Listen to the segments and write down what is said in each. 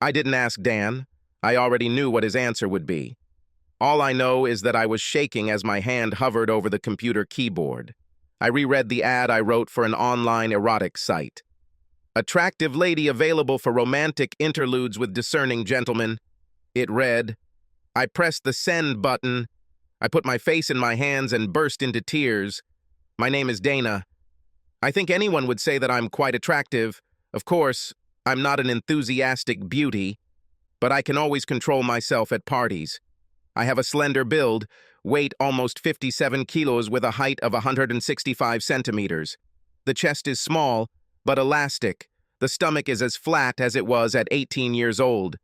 I didn't ask Dan. I already knew what his answer would be. All I know is that I was shaking as my hand hovered over the computer keyboard. I reread the ad I wrote for an online erotic site. Attractive lady available for romantic interludes with discerning gentlemen. It read. I pressed the send button. I put my face in my hands and burst into tears. My name is Dana. I think anyone would say that I'm quite attractive. Of course, I'm not an enthusiastic beauty, but I can always control myself at parties. I have a slender build, weight almost 57 kilos with a height of 165 centimeters. The chest is small, but elastic. The stomach is as flat as it was at 18 years old.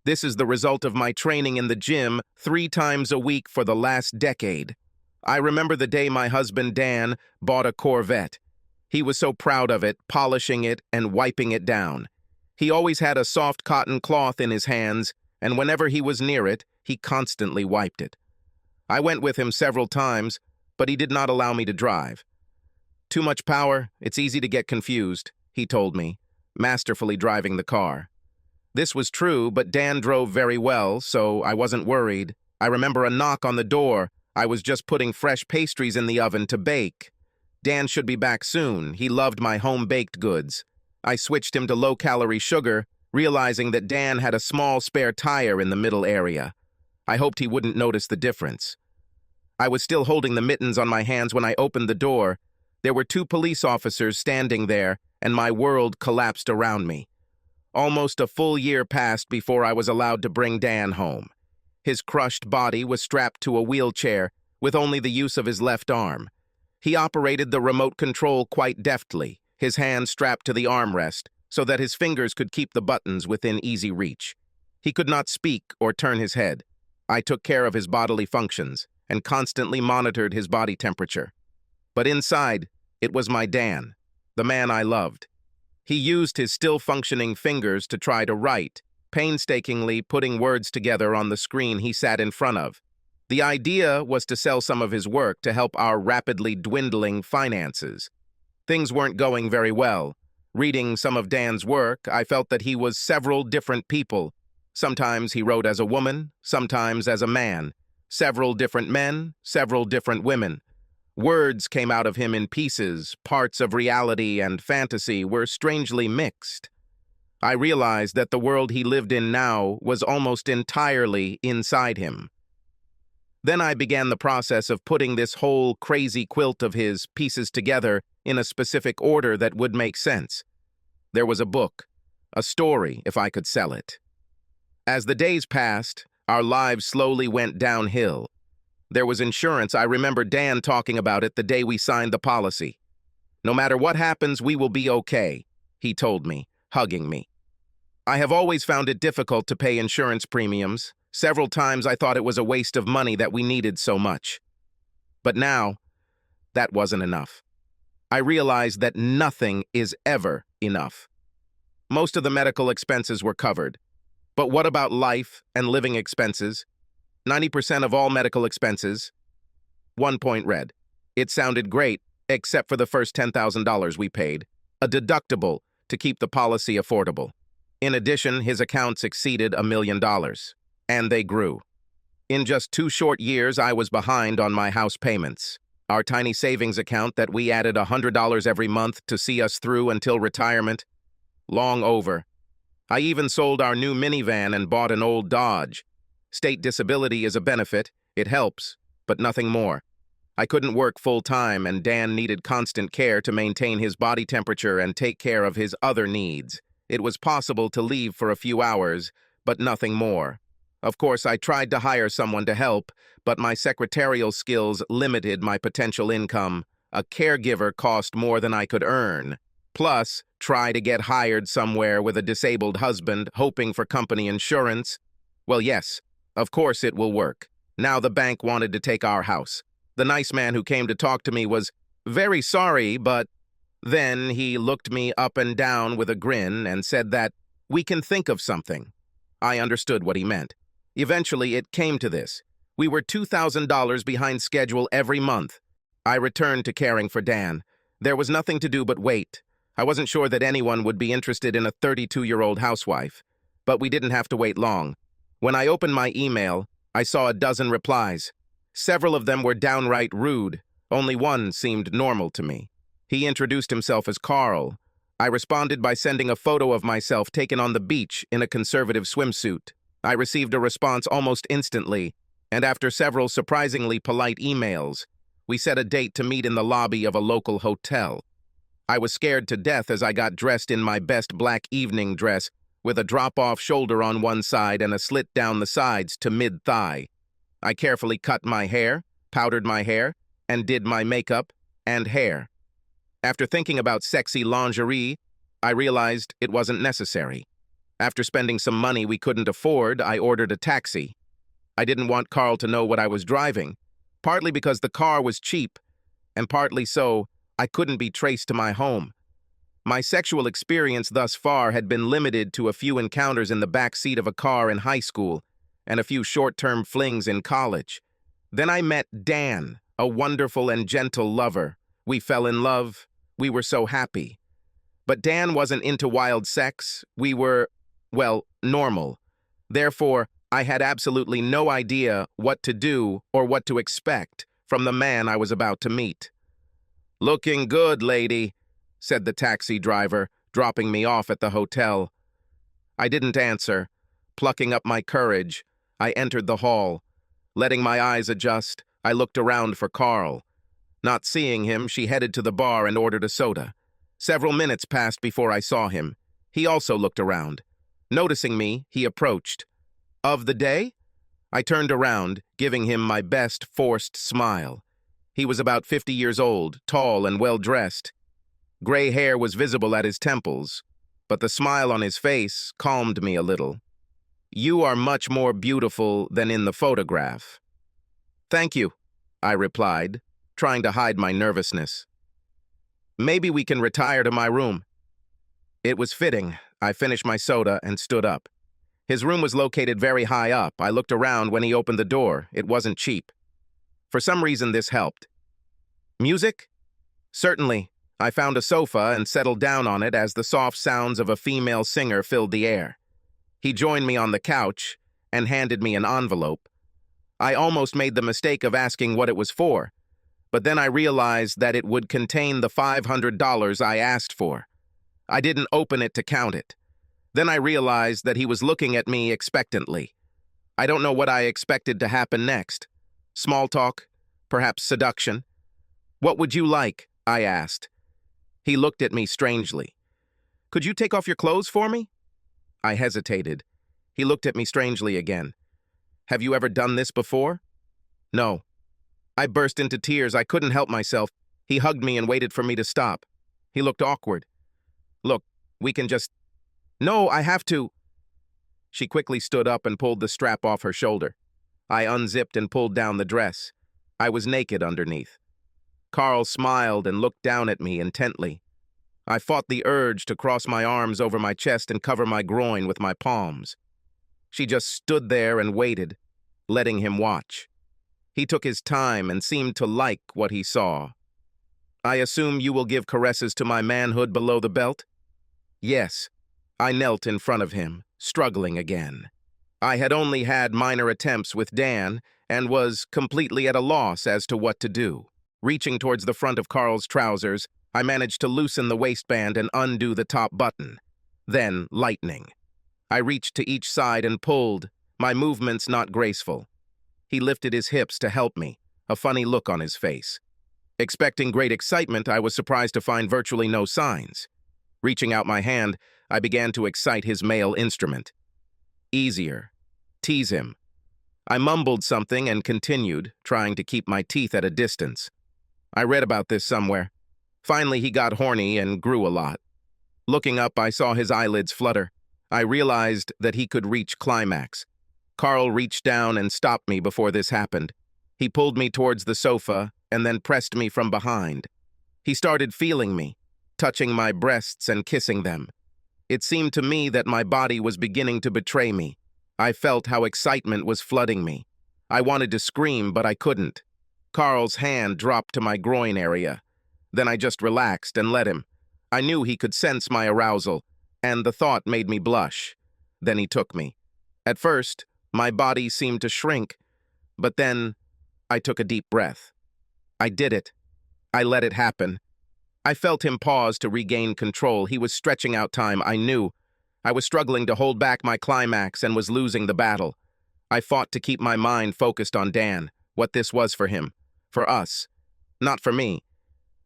This is the result of my training in the gym 3 times a week for the last decade. I remember the day my husband Dan bought a Corvette. He was so proud of it, polishing it and wiping it down. He always had a soft cotton cloth in his hands, and whenever he was near it, he constantly wiped it. I went with him several times, but he did not allow me to drive. Too much power, it's easy to get confused, he told me, masterfully driving the car. This was true, but Dan drove very well, so I wasn't worried. I remember a knock on the door. I was just putting fresh pastries in the oven to bake. Dan should be back soon. He loved my home-baked goods. I switched him to low-calorie sugar, realizing that Dan had a small spare tire in the middle area. I hoped he wouldn't notice the difference. I was still holding the mittens on my hands when I opened the door. There were 2 police officers standing there, and my world collapsed around me. Almost a full year passed before I was allowed to bring Dan home. His crushed body was strapped to a wheelchair with only the use of his left arm. He operated the remote control quite deftly, his hand strapped to the armrest so that his fingers could keep the buttons within easy reach. He could not speak or turn his head. I took care of his bodily functions and constantly monitored his body temperature. But inside, it was my Dan, the man I loved. He used his still-functioning fingers to try to write, painstakingly putting words together on the screen he sat in front of. The idea was to sell some of his work to help our rapidly dwindling finances. Things weren't going very well. Reading some of Dan's work, I felt that he was several different people. Sometimes he wrote as a woman, sometimes as a man. Several different men, several different women. Words came out of him in pieces, parts of reality and fantasy were strangely mixed. I realized that the world he lived in now was almost entirely inside him. Then I began the process of putting this whole crazy quilt of his pieces together in a specific order that would make sense. There was a book, a story, if I could sell it. As the days passed, our lives slowly went downhill. There was insurance. I remember Dan talking about it the day we signed the policy. No matter what happens, we will be okay, he told me, hugging me. I have always found it difficult to pay insurance premiums. Several times I thought it was a waste of money that we needed so much. But now, that wasn't enough. I realized that nothing is ever enough. Most of the medical expenses were covered. But what about life and living expenses? 90% of all medical expenses. 1 point read. It sounded great, except for the first $10,000 we paid, a deductible to keep the policy affordable. In addition, his accounts exceeded $1 million, and they grew. In just 2 short years, I was behind on my house payments. Our tiny savings account that we added $100 every month to see us through until retirement, long over. I even sold our new minivan and bought an old Dodge. State disability is a benefit, it helps, but nothing more. I couldn't work full-time, and Dan needed constant care to maintain his body temperature and take care of his other needs. It was possible to leave for a few hours, but nothing more. Of course, I tried to hire someone to help, but my secretarial skills limited my potential income. A caregiver cost more than I could earn. Plus, try to get hired somewhere with a disabled husband, hoping for company insurance. Well, yes, of course it will work. Now the bank wanted to take our house. The nice man who came to talk to me was very sorry, but then he looked me up and down with a grin and said that we can think of something. I understood what he meant. Eventually, it came to this. We were $2,000 behind schedule every month. I returned to caring for Dan. There was nothing to do but wait. I wasn't sure that anyone would be interested in a 32-year-old housewife. But we didn't have to wait long. When I opened my email, I saw a dozen replies. Several of them were downright rude. Only one seemed normal to me. He introduced himself as Carl. I responded by sending a photo of myself taken on the beach in a conservative swimsuit. I received a response almost instantly, and after several surprisingly polite emails, we set a date to meet in the lobby of a local hotel. I was scared to death as I got dressed in my best black evening dress with a drop-off shoulder on one side and a slit down the sides to mid-thigh. I carefully cut my hair, powdered my hair, and did my makeup and hair. After thinking about sexy lingerie, I realized it wasn't necessary. After spending some money we couldn't afford, I ordered a taxi. I didn't want Carl to know what I was driving, partly because the car was cheap, and partly so I couldn't be traced to my home. My sexual experience thus far had been limited to a few encounters in the back seat of a car in high school and a few short-term flings in college. Then I met Dan, a wonderful and gentle lover. We fell in love. We were so happy. But Dan wasn't into wild sex. We were, well, normal. Therefore, I had absolutely no idea what to do or what to expect from the man I was about to meet. "Looking good, lady," said the taxi driver, dropping me off at the hotel. I didn't answer. Plucking up my courage, I entered the hall. Letting my eyes adjust, I looked around for Carl. Not seeing him, she headed to the bar and ordered a soda. Several minutes passed before I saw him. He also looked around. Noticing me, he approached. "Of the day?" I turned around, giving him my best forced smile. He was about 50 years old, tall and well-dressed. Gray hair was visible at his temples, but the smile on his face calmed me a little. "You are much more beautiful than in the photograph." "Thank you," I replied, trying to hide my nervousness. "Maybe we can retire to my room." It was fitting. I finished my soda and stood up. His room was located very high up. I looked around when he opened the door. It wasn't cheap. For some reason, this helped. "Music?" "Certainly." I found a sofa and settled down on it as the soft sounds of a female singer filled the air. He joined me on the couch and handed me an envelope. I almost made the mistake of asking what it was for, but then I realized that it would contain the $500 I asked for. I didn't open it to count it. Then I realized that he was looking at me expectantly. I don't know what I expected to happen next. Small talk, perhaps seduction. "What would you like?" I asked. He looked at me strangely. "Could you take off your clothes for me?" I hesitated. He looked at me strangely again. "Have you ever done this before?" "No." I burst into tears. I couldn't help myself. He hugged me and waited for me to stop. He looked awkward. "Look, we can just—" "No, I have to." She quickly stood up and pulled the strap off her shoulder. I unzipped and pulled down the dress. I was naked underneath. Carl smiled and looked down at me intently. I fought the urge to cross my arms over my chest and cover my groin with my palms. She just stood there and waited, letting him watch. He took his time and seemed to like what he saw. "I assume you will give caresses to my manhood below the belt?" "Yes." I knelt in front of him, struggling again. I had only had minor attempts with Dan and was completely at a loss as to what to do. Reaching towards the front of Carl's trousers, I managed to loosen the waistband and undo the top button. Then, lightning. I reached to each side and pulled, my movements not graceful. He lifted his hips to help me, a funny look on his face. Expecting great excitement, I was surprised to find virtually no signs. Reaching out my hand, I began to excite his male instrument. Easier. Tease him. I mumbled something and continued, trying to keep my teeth at a distance. I read about this somewhere. Finally, he got horny and grew a lot. Looking up, I saw his eyelids flutter. I realized that he could reach climax. Carl reached down and stopped me before this happened. He pulled me towards the sofa and then pressed me from behind. He started feeling me, touching my breasts and kissing them. It seemed to me that my body was beginning to betray me. I felt how excitement was flooding me. I wanted to scream, but I couldn't. Carl's hand dropped to my groin area. Then I just relaxed and let him. I knew he could sense my arousal, and the thought made me blush. Then he took me. At first, my body seemed to shrink, but then I took a deep breath. I did it. I let it happen. I felt him pause to regain control. He was stretching out time, I knew. I was struggling to hold back my climax and was losing the battle. I fought to keep my mind focused on Dan, what this was for him, for us, not for me.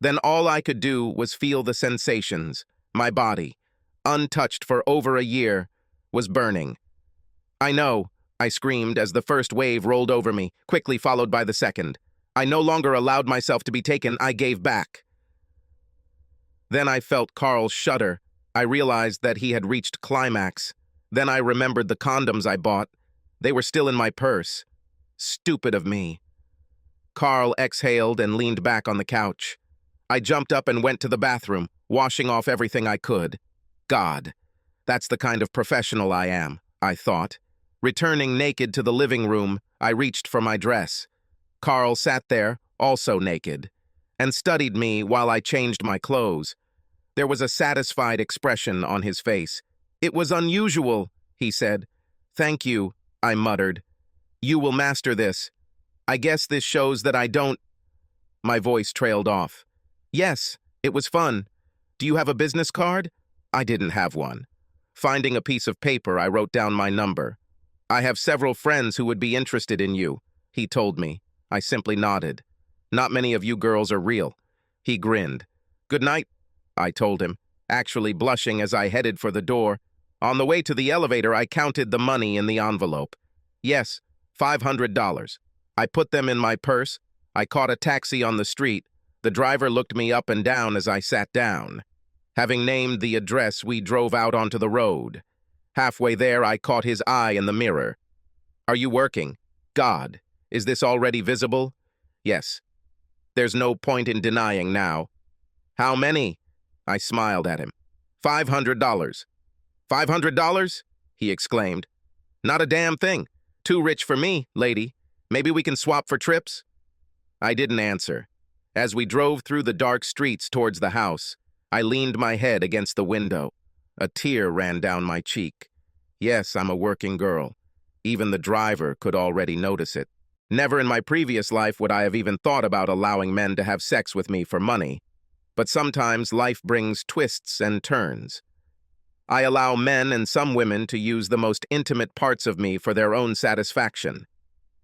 Then all I could do was feel the sensations. My body, untouched for over a year, was burning. I know, I screamed as the first wave rolled over me, quickly followed by the second. I no longer allowed myself to be taken, I gave back. Then I felt Carl shudder. I realized that he had reached climax. Then I remembered the condoms I bought. They were still in my purse. Stupid of me. Carl exhaled and leaned back on the couch. I jumped up and went to the bathroom, washing off everything I could. God, that's the kind of professional I am, I thought. Returning naked to the living room, I reached for my dress. Carl sat there, also naked, and studied me while I changed my clothes. There was a satisfied expression on his face. "It was unusual," he said. "Thank you," I muttered. "You will master this. I guess this shows that I don't—" My voice trailed off. "Yes, it was fun. Do you have a business card?" I didn't have one. Finding a piece of paper, I wrote down my number. "I have several friends who would be interested in you," he told me. I simply nodded. "Not many of you girls are real." He grinned. "Good night," I told him, actually blushing as I headed for the door. On the way to the elevator, I counted the money in the envelope. Yes, $500. I put them in my purse. I caught a taxi on the street. The driver looked me up and down as I sat down. Having named the address, we drove out onto the road. Halfway there, I caught his eye in the mirror. "Are you working? God, is this already visible?" "Yes. There's no point in denying now." "How many?" I smiled at him. $500. $500? He exclaimed. "Not a damn thing. Too rich for me, lady. Maybe we can swap for trips?" I didn't answer. As we drove through the dark streets towards the house, I leaned my head against the window. A tear ran down my cheek. Yes, I'm a working girl. Even the driver could already notice it. Never in my previous life would I have even thought about allowing men to have sex with me for money. But sometimes life brings twists and turns. I allow men and some women to use the most intimate parts of me for their own satisfaction.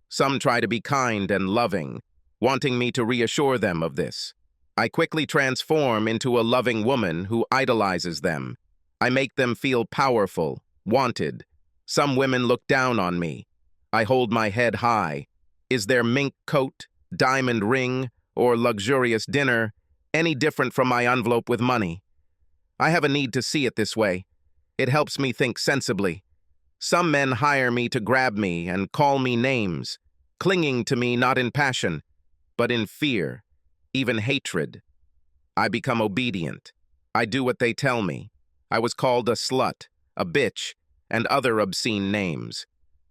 Some try to be kind and loving, wanting me to reassure them of this. I quickly transform into a loving woman who idolizes them. I make them feel powerful, wanted. Some women look down on me. I hold my head high. Is their mink coat, diamond ring, or luxurious dinner any different from my envelope with money? I have a need to see it this way. It helps me think sensibly. Some men hire me to grab me and call me names, clinging to me not in passion, but in fear, even hatred. I become obedient. I do what they tell me. I was called a slut, a bitch, and other obscene names.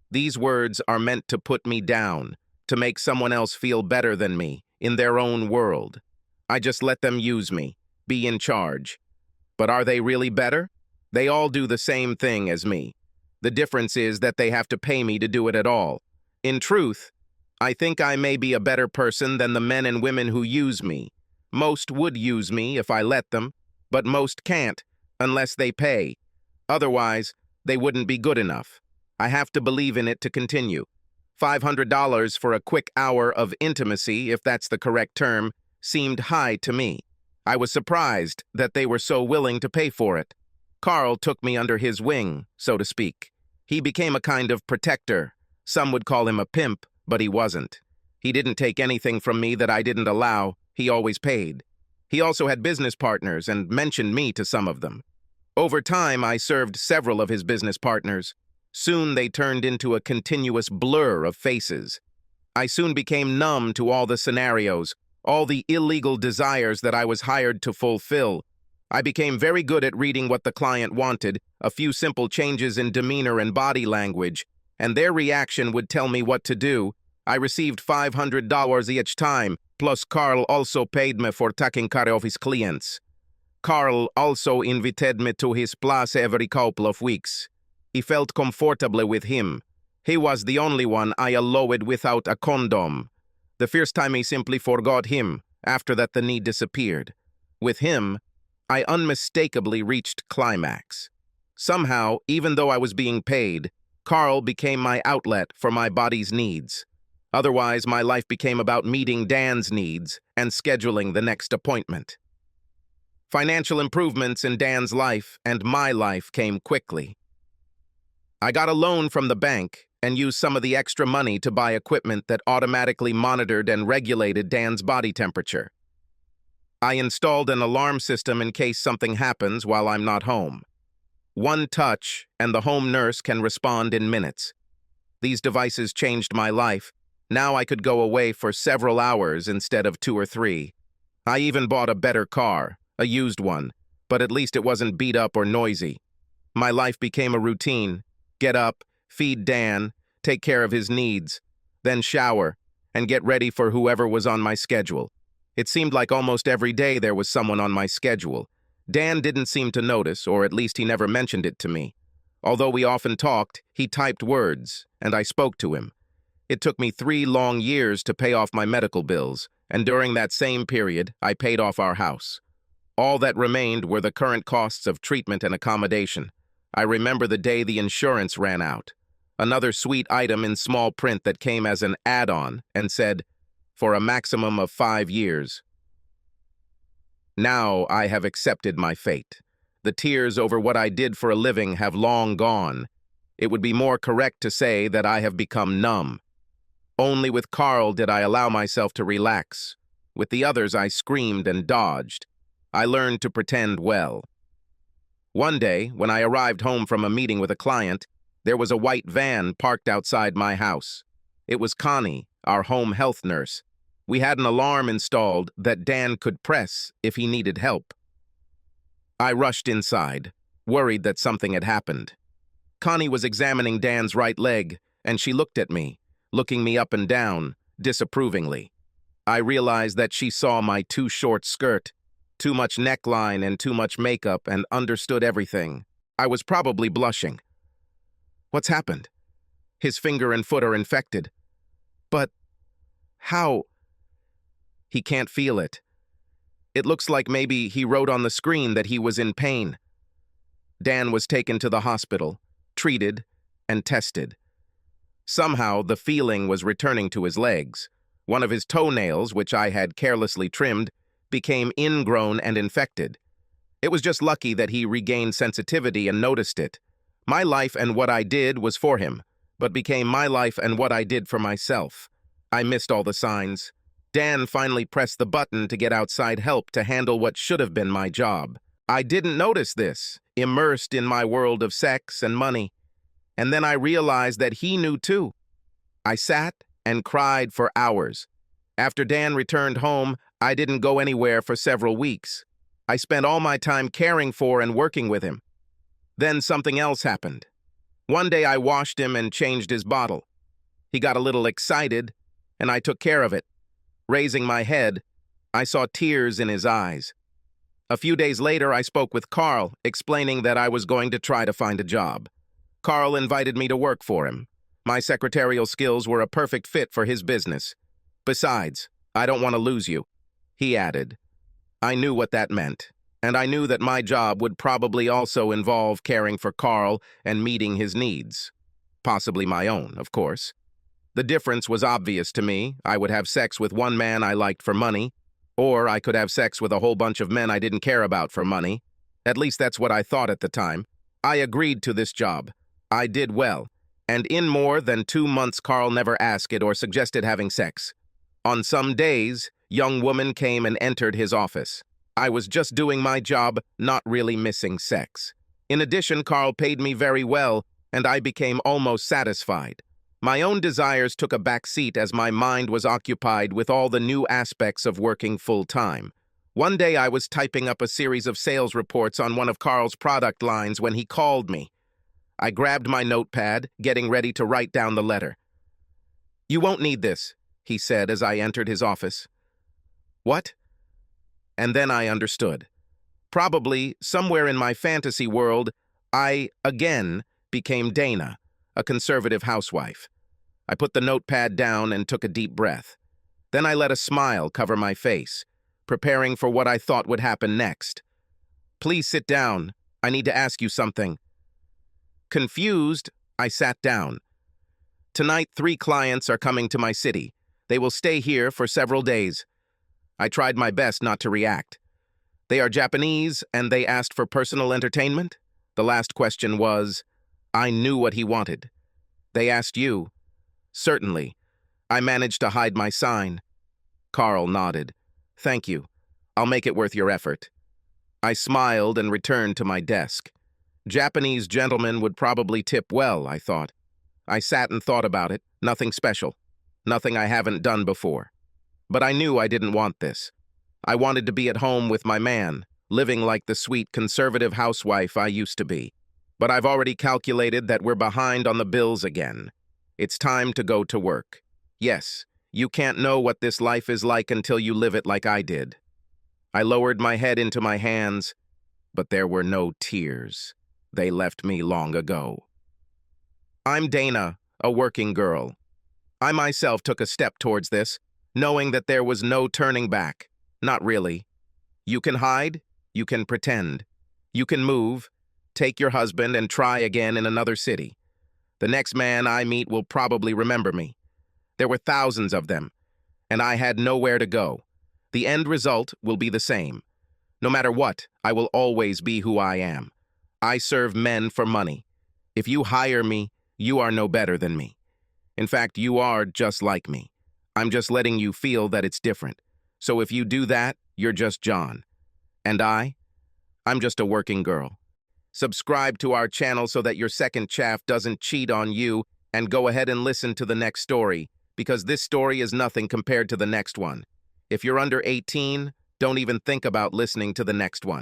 These words are meant to put me down, to make someone else feel better than me, in their own world. I just let them use me, be in charge. But are they really better? They all do the same thing as me. The difference is that they have to pay me to do it at all. In truth, I think I may be a better person than the men and women who use me. Most would use me if I let them, but most can't, unless they pay. Otherwise, they wouldn't be good enough. I have to believe in it to continue. $500 for a quick hour of intimacy, if that's the correct term, seemed high to me. I was surprised that they were so willing to pay for it. Carl took me under his wing, so to speak. He became a kind of protector. Some would call him a pimp, but he wasn't. He didn't take anything from me that I didn't allow. He always paid. He also had business partners and mentioned me to some of them. Over time, I served several of his business partners. Soon they turned into a continuous blur of faces. I soon became numb to all the scenarios, all the illegal desires that I was hired to fulfill. I became very good at reading what the client wanted, a few simple changes in demeanor and body language, and their reaction would tell me what to do. I received $500 each time, plus Carl also paid me for taking care of his clients. Carl also invited me to his place every couple of weeks. I felt comfortably with him. He was the only one I allowed without a condom. The first time I simply forgot him. After that, the need disappeared. With him, I unmistakably reached climax. Somehow, even though I was being paid, Carl became my outlet for my body's needs. Otherwise, my life became about meeting Dan's needs and scheduling the next appointment. Financial improvements in Dan's life and my life came quickly. I got a loan from the bank and used some of the extra money to buy equipment that automatically monitored and regulated Dan's body temperature. I installed an alarm system in case something happens while I'm not home. One touch, and the home nurse can respond in minutes. These devices changed my life. Now I could go away for several hours instead of 2 or 3. I even bought a better car, a used one, but at least it wasn't beat up or noisy. My life became a routine. Get up, feed Dan, take care of his needs, then shower, and get ready for whoever was on my schedule. It seemed like almost every day there was someone on my schedule. Dan didn't seem to notice, or at least he never mentioned it to me. Although we often talked, he typed words, and I spoke to him. It took me 3 long years to pay off my medical bills, and during that same period, I paid off our house. All that remained were the current costs of treatment and accommodation. I remember the day the insurance ran out. Another sweet item in small print that came as an add-on and said, for a maximum of 5 years. Now I have accepted my fate. The tears over what I did for a living have long gone. It would be more correct to say that I have become numb. Only with Carl did I allow myself to relax. With the others, I screamed and dodged. I learned to pretend well. One day, when I arrived home from a meeting with a client, there was a white van parked outside my house. It was Connie, our home health nurse. We had an alarm installed that Dan could press if he needed help. I rushed inside, worried that something had happened. Connie was examining Dan's right leg, and she looked at me, looking me up and down, disapprovingly. I realized that she saw my too short skirt, too much neckline and too much makeup, and understood everything. I was probably blushing. What's happened? His finger and foot are infected. But how? He can't feel it. It looks like maybe he wrote on the screen that he was in pain. Dan was taken to the hospital, treated, and tested. Somehow, the feeling was returning to his legs. One of his toenails, which I had carelessly trimmed, became ingrown and infected. It was just lucky that he regained sensitivity and noticed it. My life and what I did was for him, but became my life and what I did for myself. I missed all the signs. Dan finally pressed the button to get outside help to handle what should have been my job. I didn't notice this, immersed in my world of sex and money. And then I realized that he knew too. I sat and cried for hours. After Dan returned home, I didn't go anywhere for several weeks. I spent all my time caring for and working with him. Then something else happened. One day I washed him and changed his bottle. He got a little excited, and I took care of it. Raising my head, I saw tears in his eyes. A few days later, I spoke with Carl, explaining that I was going to try to find a job. Carl invited me to work for him. My secretarial skills were a perfect fit for his business. Besides, I don't want to lose you, he added. I knew what that meant, and I knew that my job would probably also involve caring for Carl and meeting his needs. Possibly my own, of course. The difference was obvious to me. I would have sex with one man I liked for money, or I could have sex with a whole bunch of men I didn't care about for money. At least that's what I thought at the time. I agreed to this job. I did well, and in more than 2 months Carl never asked it or suggested having sex. On some days, young women came and entered his office. I was just doing my job, not really missing sex. In addition, Carl paid me very well, and I became almost satisfied. My own desires took a back seat as my mind was occupied with all the new aspects of working full-time. One day I was typing up a series of sales reports on one of Carl's product lines when he called me. I grabbed my notepad, getting ready to write down the letter. "You won't need this," he said as I entered his office. "What?" And then I understood. Probably, somewhere in my fantasy world, I, again, became Dana, a conservative housewife. I put the notepad down and took a deep breath. Then I let a smile cover my face, preparing for what I thought would happen next. "Please sit down. I need to ask you something." Confused, I sat down. "Tonight, 3 clients are coming to my city. They will stay here for several days." I tried my best not to react. "They are Japanese, and they asked for personal entertainment?" The last question was, I knew what he wanted. "They asked you?" "Certainly." I managed to hide my sign. Carl nodded. "Thank you. I'll make it worth your effort." I smiled and returned to my desk. Japanese gentlemen would probably tip well, I thought. I sat and thought about it. Nothing special. Nothing I haven't done before. But I knew I didn't want this. I wanted to be at home with my man, living like the sweet conservative housewife I used to be. But I've already calculated that we're behind on the bills again. It's time to go to work. Yes, you can't know what this life is like until you live it like I did. I lowered my head into my hands, but there were no tears. They left me long ago. I'm Dana, a working girl. I myself took a step towards this, knowing that there was no turning back. Not really. You can hide, you can pretend. You can move, take your husband and try again in another city. The next man I meet will probably remember me. There were thousands of them, and I had nowhere to go. The end result will be the same. No matter what, I will always be who I am. I serve men for money. If you hire me, you are no better than me. In fact, you are just like me. I'm just letting you feel that it's different. So if you do that, you're just John. And I'm just a working girl. Subscribe to our channel so that your second chaff doesn't cheat on you, and go ahead and listen to the next story, because this story is nothing compared to the next one. If you're under 18, don't even think about listening to the next one.